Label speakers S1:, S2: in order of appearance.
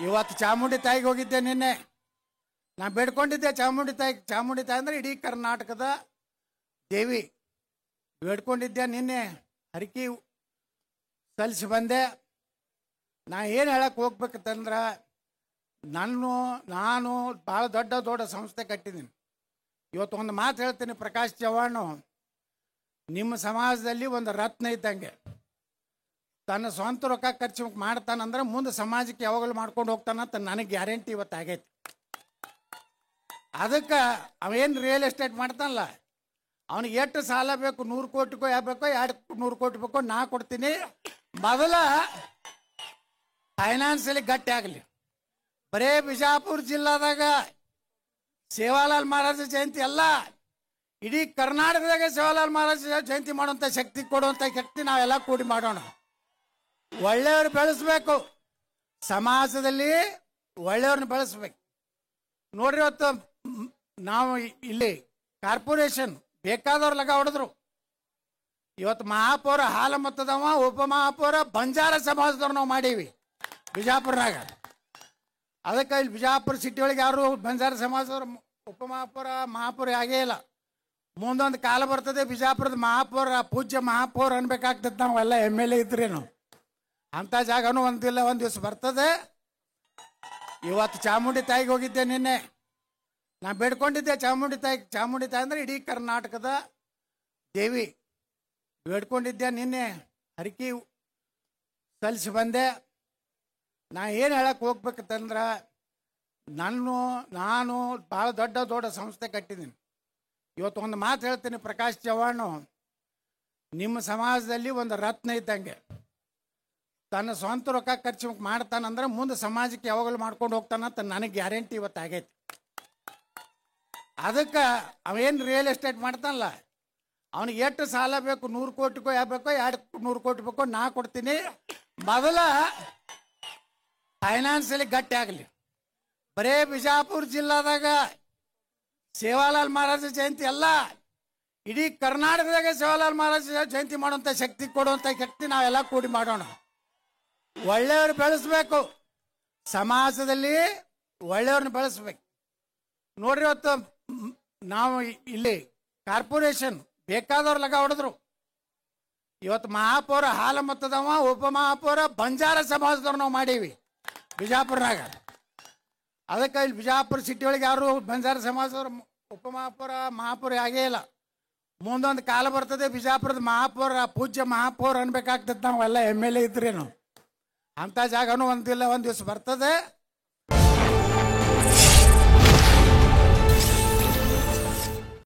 S1: ಇವತ್ತು ಚಾಮುಂಡಿ ತಾಯಿಗೆ ಹೋಗಿದ್ದೆ ನಿನ್ನೆ. ನಾ ಬೇಡ್ಕೊಂಡಿದ್ದೆ ಚಾಮುಂಡಿ ತಾಯಿ ಅಂದ್ರೆ ಇಡೀ ಕರ್ನಾಟಕದ ದೇವಿ. ಬೇಡ್ಕೊಂಡಿದ್ದೆ ನಿನ್ನೆ, ಹರಕೆ ಸಲ್ಲಿಸಿ ಬಂದೆ. ನಾ ಏನು ಹೇಳಕ್ಕೆ ಹೋಗ್ಬೇಕಂತಂದ್ರೆ, ನಾನು ಭಾಳ ದೊಡ್ಡ ಸಂಸ್ಥೆ ಕಟ್ಟಿದ್ದೀನಿ. ಇವತ್ತು ಒಂದು ಮಾತು ಹೇಳ್ತೀನಿ, ಪ್ರಕಾಶ್ ಚವ್ಹಾಣ್ ನಿಮ್ಮ ಸಮಾಜದಲ್ಲಿ ಒಂದು ರತ್ನ ಇದ್ದಂಗೆ. ತನ್ನ ಸ್ವಂತ ರೊಕ್ಕ ಖರ್ಚು ಮಾಡ್ತಾನಂದ್ರೆ ಮುಂದೆ ಸಮಾಜಕ್ಕೆ ಯಾವಾಗಲೂ ಮಾಡ್ಕೊಂಡು ಹೋಗ್ತಾನಂತ ನನಗೆ ಗ್ಯಾರಂಟಿ ಇವತ್ತು ಆಗೈತಿ. ಅದಕ್ಕೆ ಅವೇನು ರಿಯಲ್ ಎಸ್ಟೇಟ್ ಮಾಡ್ತಾನಲ್ಲ, ಅವನಿಗೆ ಎಷ್ಟು ಸಾಲ ಬೇಕು, 100 ಕೋಟಿಗೋ ಯಾಕೋ 200 ಕೋಟಿ ಬೇಕೋ ನಾ ಕೊಡ್ತೀನಿ. ಮೊದಲ ಫೈನಾನ್ಸಿಯಲಿ ಗಟ್ಟಿ ಆಗಲಿ. ಬರೇ ಬಿಜಾಪುರ ಜಿಲ್ಲಾದಾಗ ಸೇವಾಲಾಲ್ ಮಹಾರಾಜ ಜಯಂತಿ ಅಲ್ಲ, ಇಡೀ ಕರ್ನಾಟಕದಾಗ ಸೇವಾಲಾಲ್ ಮಹಾರಾಜ ಜಯಂತಿ ಮಾಡುವಂಥ ಶಕ್ತಿ ಕೊಡುವಂಥ ಶಕ್ತಿ ನಾವೆಲ್ಲ ಕೂಡಿ ಮಾಡೋಣ. ಒಳ್ಳೆಯವ್ರು ಬೆಳೆಸ್ಬೇಕು, ಸಮಾಜದಲ್ಲಿ ಒಳ್ಳೆಯವ್ರನ್ನ ಬೆಳೆಸ್ಬೇಕು. ನೋಡ್ರಿ, ಇವತ್ತು ನಾವು ಇಲ್ಲಿ ಕಾರ್ಪೊರೇಷನ್ ಬೇಕಾದವ್ರ ಲಗ ಹೊಡೆದ್ರು. ಇವತ್ತು ಮಹಾಪೌರ ಹಾಲ ಮತದವ, ಉಪಮಹಾಪೌರ ಬಂಜಾರ ಸಮಾಜದವ್ರು ನಾವು ಮಾಡೀವಿ ಬಿಜಾಪುರನಾಗ. ಅದಕ್ಕೆ ಇಲ್ಲಿ ಬಿಜಾಪುರ ಸಿಟಿ ಒಳಗೆ ಯಾರು ಬಂಜಾರ ಸಮಾಜದವ್ರು ಉಪಮಹಾಪೌರ ಮಹಾಪೌರ ಆಗೇ ಇಲ್ಲ. ಮುಂದೊಂದು ಕಾಲ ಬರ್ತದೆ ಬಿಜಾಪುರದ ಮಹಾಪೌರ, ಪೂಜ್ಯ ಮಹಾಪೌರ ಅನ್ಬೇಕಾಗ್ತದೆ. ನಾವೆಲ್ಲ MLA ಇದ್ರೇನು ಅಂಥ ಜಾಗನೂ ಒಂದು ದಿವಸ ಬರ್ತದೆ. ಇವತ್ತು ಚಾಮುಂಡಿ ತಾಯಿಗೆ ಹೋಗಿದ್ದೆ ನಿನ್ನೆ. ನಾ ಬೇಡ್ಕೊಂಡಿದ್ದೆ ಚಾಮುಂಡಿ ತಾಯಿ ಅಂದ್ರೆ ಇಡೀ ಕರ್ನಾಟಕದ ದೇವಿ. ಬೇಡ್ಕೊಂಡಿದ್ದೆ ನಿನ್ನೆ, ಹರಕೆ ಸಲ್ಲಿಸಿ ಬಂದೆ. ನಾ ಏನು ಹೇಳಕ್ಕೆ ಹೋಗ್ಬೇಕಂತಂದ್ರೆ, ನಾನು ಭಾಳ ದೊಡ್ಡ ಸಂಸ್ಥೆ ಕಟ್ಟಿದ್ದೀನಿ. ಇವತ್ತು ಒಂದು ಮಾತು ಹೇಳ್ತೀನಿ, ಪ್ರಕಾಶ್ ಚವ್ಹಾಣ್ ನಿಮ್ಮ ಸಮಾಜದಲ್ಲಿ ಒಂದು ರತ್ನ ಇದ್ದಂಗೆ. ತನ್ನ ಸ್ವಂತ ರೊಕ್ಕ ಖರ್ಚು ಮಾಡ್ತಾನಂದ್ರೆ ಮುಂದೆ ಸಮಾಜಕ್ಕೆ ಯಾವಾಗಲೂ ಮಾಡ್ಕೊಂಡು ಹೋಗ್ತಾನಂತ ನನಗೆ ಗ್ಯಾರಂಟಿ ಇವತ್ತು ಆಗೈತಿ. ಅದಕ್ಕೆ ಅವೇನು ರಿಯಲ್ ಎಸ್ಟೇಟ್ ಮಾಡ್ತಾನಲ್ಲ, ಅವನಿಗೆ ಎಷ್ಟು ಸಾಲ ಬೇಕು, 100 ಕೋಟಿಗೋ ಯಾಕೋ 200 ಕೋಟಿ ಬೇಕೋ ನಾ ಕೊಡ್ತೀನಿ. ಮೊದಲ ಫೈನಾನ್ಸಿಯಲಿ ಗಟ್ಟಿ ಆಗಲಿ. ಬರೇ ಬಿಜಾಪುರ ಜಿಲ್ಲಾದಾಗ ಸೇವಾಲಾಲ್ ಮಹಾರಾಜ ಜಯಂತಿ ಅಲ್ಲ, ಇಡೀ ಕರ್ನಾಟಕದಾಗ ಸೇವಾಲಾಲ್ ಮಹಾರಾಜ ಜಯಂತಿ ಮಾಡುವಂಥ ಶಕ್ತಿ ಕೊಡುವಂಥ ಶಕ್ತಿ ನಾವೆಲ್ಲ ಕೂಡಿ ಮಾಡೋಣ. ಒಳ್ಳೆಯವ್ರು ಬೆಳೆಸ್ಬೇಕು, ಸಮಾಜದಲ್ಲಿ ಒಳ್ಳೆಯವ್ರನ್ನ ಬೆಳೆಸ್ಬೇಕು. ನೋಡ್ರಿ, ಇವತ್ತು ನಾವು ಇಲ್ಲಿ ಕಾರ್ಪೊರೇಷನ್ ಬೇಕಾದವ್ರ ಲಗ ಹೊಡೆದ್ರು. ಇವತ್ತು ಮಹಾಪೌರ ಹಾಲ ಮತದವ, ಉಪಮಹಾಪೌರ ಬಂಜಾರ ಸಮಾಜದವ್ರು ನಾವು ಮಾಡೀವಿ ಬಿಜಾಪುರನಾಗ. ಅದಕ್ಕೆ ಇಲ್ಲಿ ಬಿಜಾಪುರ ಸಿಟಿ ಒಳಗೆ ಯಾರು ಬಂಜಾರ ಸಮಾಜದವ್ರು ಉಪಮಹಾಪೌರ ಮಹಾಪೌರ ಆಗೇ ಇಲ್ಲ. ಮುಂದೊಂದು ಕಾಲ ಬರ್ತದೆ ಬಿಜಾಪುರದ ಮಹಾಪೌರ, ಪೂಜ್ಯ ಮಹಾಪೌರ ಅನ್ಬೇಕಾಗ್ತದೆ. ನಾವೆಲ್ಲ MLA ಇದ್ರೇನು ಅಂಥ ಜಾಗನೂ ಒಂದು ದಿವಸ ಬರ್ತದೆ.